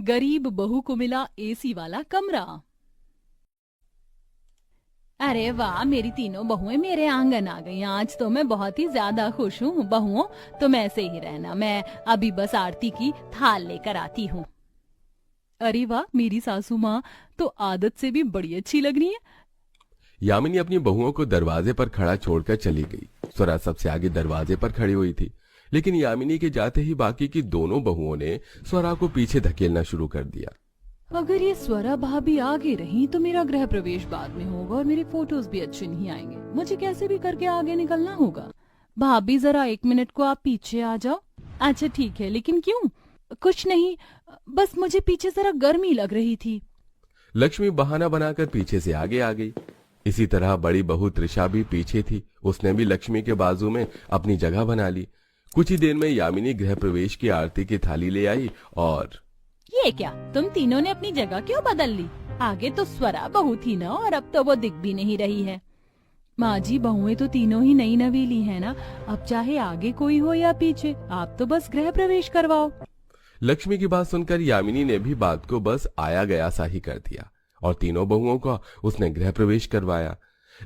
गरीब बहू को मिला एसी वाला कमरा। अरे वाह, मेरी तीनों बहुएं मेरे आंगन आ गई। आज तो मैं बहुत ही ज्यादा खुश हूँ। बहुओं, तुम ऐसे ही रहना, मैं अभी बस आरती की थाल लेकर आती हूँ। अरे वाह, मेरी सासू माँ तो आदत से भी बड़ी अच्छी लग रही है। यामिनी अपनी बहुओं को दरवाजे पर खड़ा छोड़कर चली गई। स्वरा सबसे आगे दरवाजे पर खड़ी हुई थी, लेकिन यामिनी के जाते ही बाकी की दोनों बहुओं ने स्वरा को पीछे धकेलना शुरू कर दिया। अगर ये स्वरा भाभी आगे रही तो मेरा गृह प्रवेश बाद में होगा और मेरे फोटोज भी अच्छे नहीं आएंगे। मुझे कैसे भी करके आगे निकलना होगा। भाभी जरा 1 मिनट को आप पीछे आ जाओ। अच्छा ठीक है, लेकिन क्यों? कुछ नहीं, बस मुझे पीछे जरा गर्मी लग रही थी। लक्ष्मी बहाना बनाकर पीछे से आगे आ गई। इसी तरह बड़ी बहू त्रिशा भी पीछे थी। उसने भी लक्ष्मी के बाजू में अपनी जगह बना ली। कुछ ही देर में यामिनी गृह प्रवेश की आरती की थाली ले आई और ये क्या, तुम तीनों ने अपनी जगह क्यों बदल ली? आगे तो स्वरा बहू थी ना, और अब तो वो दिख भी नहीं रही है। माँ जी, बहुएं तो तीनों ही नई नवेली है ना, अब चाहे आगे कोई हो या पीछे, आप तो बस गृह प्रवेश करवाओ। लक्ष्मी की बात सुनकर यामिनी ने भी बात को बस आया गया सा ही कर दिया और तीनों बहुओं का उसने गृह प्रवेश करवाया।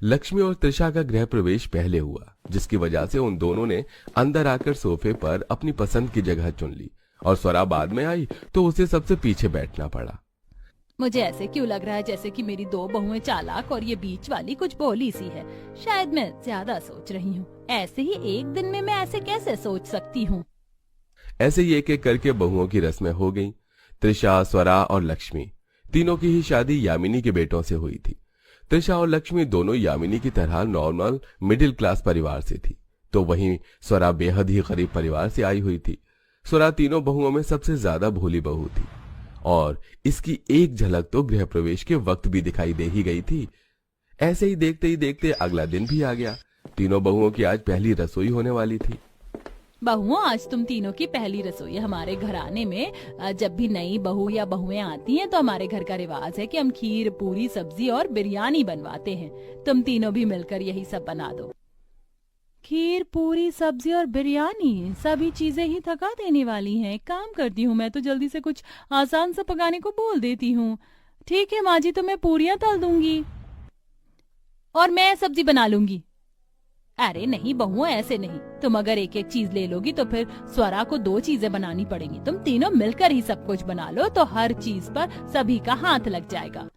लक्ष्मी और त्रिशा का गृह प्रवेश पहले हुआ, जिसकी वजह से उन दोनों ने अंदर आकर सोफे पर अपनी पसंद की जगह चुन ली और स्वरा बाद में आई तो उसे सबसे पीछे बैठना पड़ा। मुझे ऐसे क्यों लग रहा है जैसे कि मेरी दो बहुएं चालाक और ये बीच वाली कुछ भोली सी है। शायद मैं ज्यादा सोच रही हूँ। ऐसे ही एक दिन में मैं ऐसे कैसे सोच सकती हूँ? ऐसे ही एक एक करके बहुओं की रस्में हो गईं। त्रिशा, स्वरा और लक्ष्मी तीनों की ही शादी यामिनी के बेटों से हुई थी। त्रिशा और लक्ष्मी दोनों यामिनी की तरह नॉर्मल मिडिल क्लास परिवार से थी, तो वहीं स्वरा बेहद ही गरीब परिवार से आई हुई थी। स्वरा तीनों बहुओं में सबसे ज्यादा भोली बहू थी और इसकी एक झलक तो गृह प्रवेश के वक्त भी दिखाई दे ही गई थी। ऐसे ही देखते अगला दिन भी आ गया। तीनों बहुओं की आज पहली रसोई होने वाली थी। बहुओं, आज तुम तीनों की पहली रसोई। हमारे घराने में जब भी नई बहू या बहुएं आती हैं तो हमारे घर का रिवाज है कि हम खीर, पूरी, सब्जी और बिरयानी बनवाते हैं। तुम तीनों भी मिलकर यही सब बना दो। खीर, पूरी, सब्जी और बिरयानी, सभी चीजें ही थका देने वाली हैं। एक काम करती हूँ, मैं तो जल्दी से कुछ आसान सा पकाने को बोल देती हूँ। ठीक है माँ जी, तो मैं पूरियां तल दूंगी और मैं सब्जी बना लूंगी। अरे नहीं बहुओं, ऐसे नहीं। तुम अगर एक एक चीज ले लोगी तो फिर स्वरा को 2 चीजें बनानी पड़ेंगी। तुम तीनों मिलकर ही सब कुछ बना लो तो हर चीज पर सभी का हाथ लग जाएगा।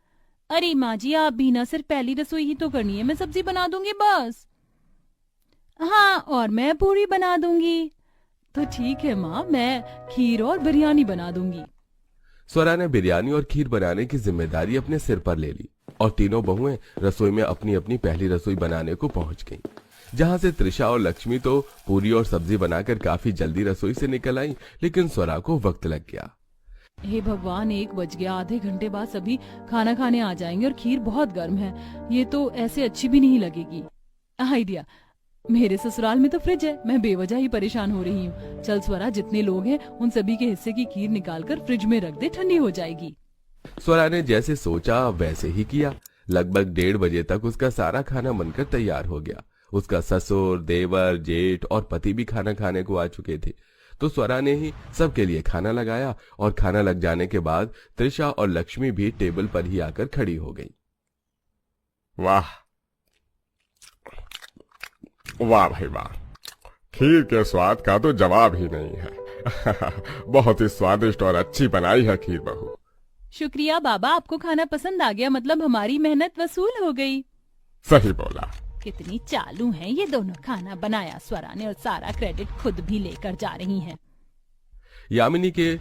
अरे माँ जी, आप भी ना सिर्फ पहली रसोई ही तो करनी है। मैं सब्जी बना दूंगी बस। हाँ, और मैं पूरी बना दूंगी। तो ठीक है माँ, मैं खीर और बिरयानी बना दूंगी। स्वरा ने बिरयानी और खीर बनाने की जिम्मेदारी अपने सिर पर ले ली और तीनों बहुएं रसोई में अपनी अपनी पहली रसोई बनाने को पहुंच गईं। जहां से त्रिशा और लक्ष्मी तो पूरी और सब्जी बनाकर काफी जल्दी रसोई से निकल आई, लेकिन स्वरा को वक्त लग गया। हे भगवान, 1 बज गया। आधे घंटे बाद सभी खाना खाने आ जाएंगे और खीर बहुत गर्म है। ये तो ऐसे अच्छी भी नहीं लगेगी। आइडिया, मेरे ससुराल में तो फ्रिज है। मैं बेवजह ही परेशान हो रही हूँ। चल स्वरा, जितने लोग हैं उन सभी के हिस्से की खीर निकालकर फ्रिज में रख दे, ठंडी हो जाएगी। स्वरा ने जैसे सोचा वैसे ही किया। लगभग 1:30 बजे तक उसका सारा खाना बनकर तैयार हो गया। उसका ससुर, देवर, जेठ और पति भी खाना खाने को आ चुके थे, तो स्वरा ने ही सबके लिए खाना लगाया और खाना लग जाने के बाद त्रिशा और लक्ष्मी भी टेबल पर ही आकर खड़ी हो गई। वाह वाह भाई वाह, खीर के स्वाद का तो जवाब ही नहीं है। बहुत ही स्वादिष्ट और अच्छी बनाई है खीर बहू। शुक्रिया बाबा, आपको खाना पसंद आ गया, मतलब हमारी मेहनत वसूल हो गई। सही बोला। कितनी चालू हैं ये दोनों। खाना बनाया स्वरा ने और सारा क्रेडिट खुद भी लेकर जा रही हैं। यामिनी के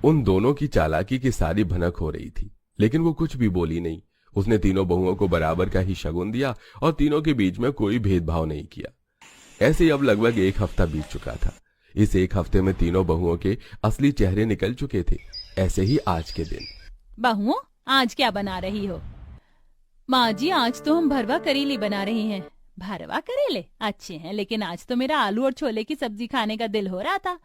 उन दोनों की चालाकी की सारी भनक हो रही थी, लेकिन वो कुछ भी बोली नहीं। उसने तीनों बहुओं को बराबर का ही शगुन दिया और तीनों के बीच में कोई भेदभाव नहीं किया। ऐसे ही अब लगभग 1 हफ्ता बीत चुका था। इस 1 हफ्ते में तीनों बहुओं के असली चेहरे निकल चुके थे। ऐसे ही आज के दिन। बहुओं, आज क्या बना रही हो? माँ जी, आज तो हम भरवा करेले बना रहे हैं। भरवा करेले अच्छे हैं, लेकिन आज तो मेरा आलू और छोले की सब्जी खाने का दिल हो रहा था।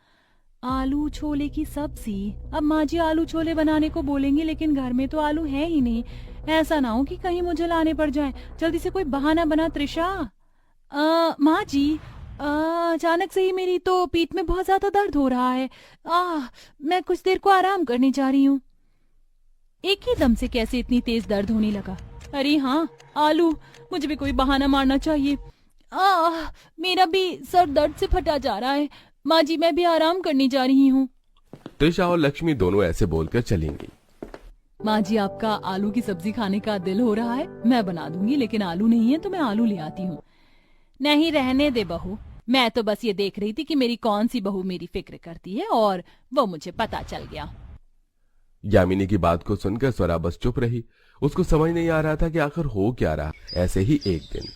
आलू छोले की सब्जी? अब माँ जी आलू छोले बनाने को बोलेंगी, लेकिन घर में तो आलू है ही नहीं। ऐसा ना हो कि कहीं मुझे लाने पड़ जाए। जल्दी से कोई बहाना बना त्रिशा। माँ जी, अचानक से ही मेरी तो पीठ में बहुत ज्यादा दर्द हो रहा है। मैं कुछ देर को आराम करने जा रही हूँ। एक ही दम से कैसे इतनी तेज दर्द होने लगा। अरे हाँ आलू, मुझे भी कोई बहाना मारना चाहिए। मेरा भी सर दर्द से फटा जा रहा है। माँ जी मैं भी आराम करने जा रही हूँ। त्रिशा और लक्ष्मी दोनों ऐसे बोलकर चली गईं। माँ जी आपका आलू की सब्जी खाने का दिल हो रहा है, मैं बना दूंगी, लेकिन आलू नहीं है तो मैं आलू ले आती हूँ। नहीं रहने दे बहू, मैं तो बस ये देख रही थी कि मेरी कौन सी बहू मेरी फिक्र करती है और वो मुझे पता चल गया। यामिनी की बात को सुनकर स्वरा बस चुप रही। उसको समझ नहीं आ रहा था कि आखिर हो क्या रहा। ऐसे ही एक दिन,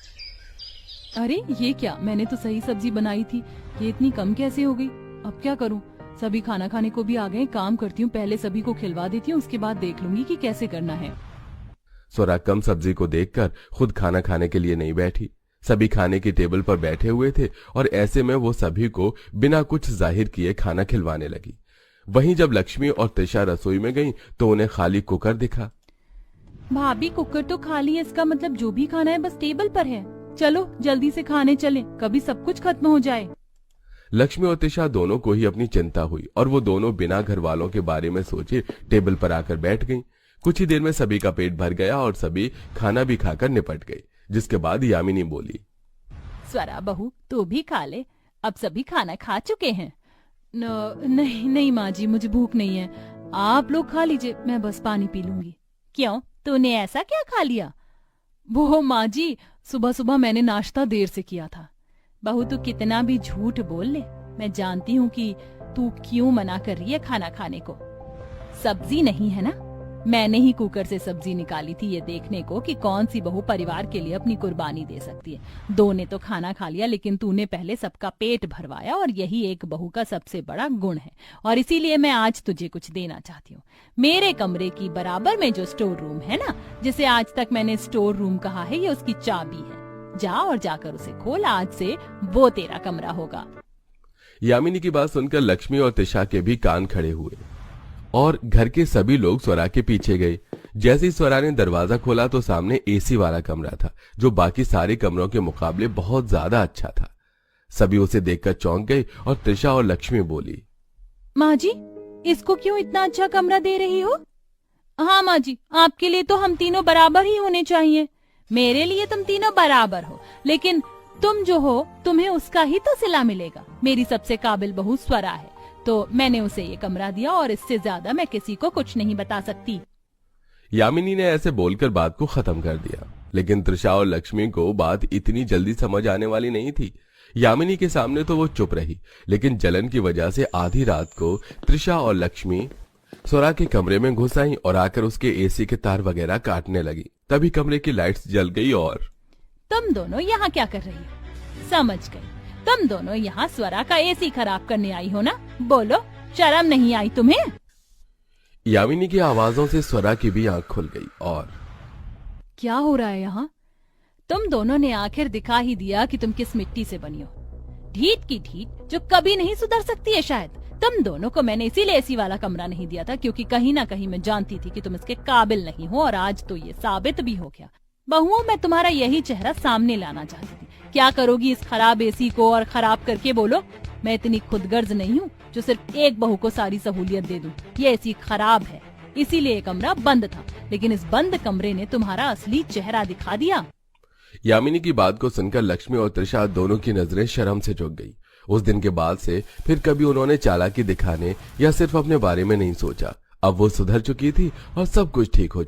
अरे ये क्या, मैंने तो सही सब्जी बनाई थी, ये इतनी कम कैसे हो गई? अब क्या करूं? सभी खाना खाने को भी आ गए। काम करती हूँ, पहले सभी को खिलवा देती हूँ, उसके बाद देख लूंगी कि कैसे करना है। स्वरा कम सब्जी को देखकर खुद खाना खाने के लिए नहीं बैठी। सभी खाने की टेबल पर बैठे हुए थे और ऐसे में वो सभी को बिना कुछ जाहिर किए खाना खिलवाने लगी। वहीं जब लक्ष्मी और त्रिशा रसोई में गईं तो उन्हें खाली कुकर दिखा। भाभी कुकर तो खाली है, इसका मतलब जो भी खाना है बस टेबल पर है। चलो जल्दी से खाने चलें, कभी सब कुछ खत्म हो जाए। लक्ष्मी और त्रिशा दोनों को ही अपनी चिंता हुई और वो दोनों बिना घर वालों के बारे में सोचे टेबल पर आकर बैठ गईं। कुछ ही देर में सभी का पेट भर गया और सभी खाना भी खाकर निपट गए। जिसके बाद यामिनी बोली, स्वरा बहू तू भी खा ले, अब सभी खाना खा चुके हैं। नहीं नहीं माँ जी, मुझे भूख नहीं है, आप लोग खा लीजिए, मैं बस पानी पी लूंगी। क्यों, तूने ऐसा क्या खा लिया? वो माँ जी, सुबह सुबह मैंने नाश्ता देर से किया था। बहू तू कितना भी झूठ बोल ले, मैं जानती हूँ कि तू क्यों मना कर रही है खाना खाने को। सब्जी नहीं है ना, मैंने ही कुकर से सब्जी निकाली थी ये देखने को कि कौन सी बहू परिवार के लिए अपनी कुर्बानी दे सकती है। दो ने तो खाना खा लिया, लेकिन तूने पहले सबका पेट भरवाया और यही एक बहू का सबसे बड़ा गुण है। और इसीलिए मैं आज तुझे कुछ देना चाहती हूँ। मेरे कमरे की बराबर में जो स्टोर रूम है ना, जिसे आज तक मैंने स्टोर रूम कहा है, ये उसकी चाबी है। जा और जाकर उसे खोल, आज से वो तेरा कमरा होगा। यामिनी की बात सुनकर लक्ष्मी और त्रिशा के भी कान खड़े हुए और घर के सभी लोग स्वरा के पीछे गए। जैसे ही स्वरा ने दरवाजा खोला तो सामने एसी वाला कमरा था, जो बाकी सारे कमरों के मुकाबले बहुत ज्यादा अच्छा था। सभी उसे देखकर चौंक गए और त्रिशा और लक्ष्मी बोली, माँ जी इसको क्यों इतना अच्छा कमरा दे रही हो? हाँ माँ जी, आपके लिए तो हम तीनों बराबर ही होने चाहिए। मेरे लिए तुम तीनों बराबर हो, लेकिन तुम जो हो तुम्हें उसका ही तो सिला मिलेगा। मेरी सबसे काबिल बहू स्वरा है, तो मैंने उसे ये कमरा दिया और इससे ज्यादा मैं किसी को कुछ नहीं बता सकती। यामिनी ने ऐसे बोलकर बात को खत्म कर दिया, लेकिन त्रिशा और लक्ष्मी को बात इतनी जल्दी समझ आने वाली नहीं थी। यामिनी के सामने तो वो चुप रही, लेकिन जलन की वजह से आधी रात को त्रिशा और लक्ष्मी स्वरा के कमरे में घुस आई और आकर उसके एसी के तार वगैरह काटने लगी। तभी कमरे की लाइट्स जल गई और तुम दोनों यहाँ क्या कर रही हो? समझ गई, तुम दोनों यहाँ स्वरा का एसी खराब करने आई हो ना? बोलो, शर्म नहीं आई तुम्हें? यामिनी की आवाजों से स्वरा की भी आंख खुल गई और क्या हो रहा है यहाँ? तुम दोनों ने आखिर दिखा ही दिया कि तुम किस मिट्टी से बनी हो। ढीठ की ढीठ जो कभी नहीं सुधर सकती है शायद। तुम दोनों को मैंने इसीलिए एसी वाला कमरा नहीं दिया था, क्योंकि कहीं ना कहीं मैं जानती थी कि तुम इसके काबिल नहीं हो, और आज तो ये साबित भी हो गया। बहुओं, मैं तुम्हारा यही चेहरा सामने लाना चाहती थी। क्या करोगी इस खराब एसी को और खराब करके? बोलो, मैं इतनी खुदगर्ज नहीं हूँ जो सिर्फ एक बहू को सारी सहूलियत दे दूं। ये एसी खराब है, इसीलिए ये कमरा बंद था, लेकिन इस बंद कमरे ने तुम्हारा असली चेहरा दिखा दिया। यामिनी की बात को सुनकर लक्ष्मी और त्रिशा दोनों की नजरें शर्म से झुक गई। उस दिन के बाद से फिर कभी उन्होंने चालाकी दिखाने या सिर्फ अपने बारे में नहीं सोचा। अब वो सुधर चुकी थी और सब कुछ ठीक हो चुका।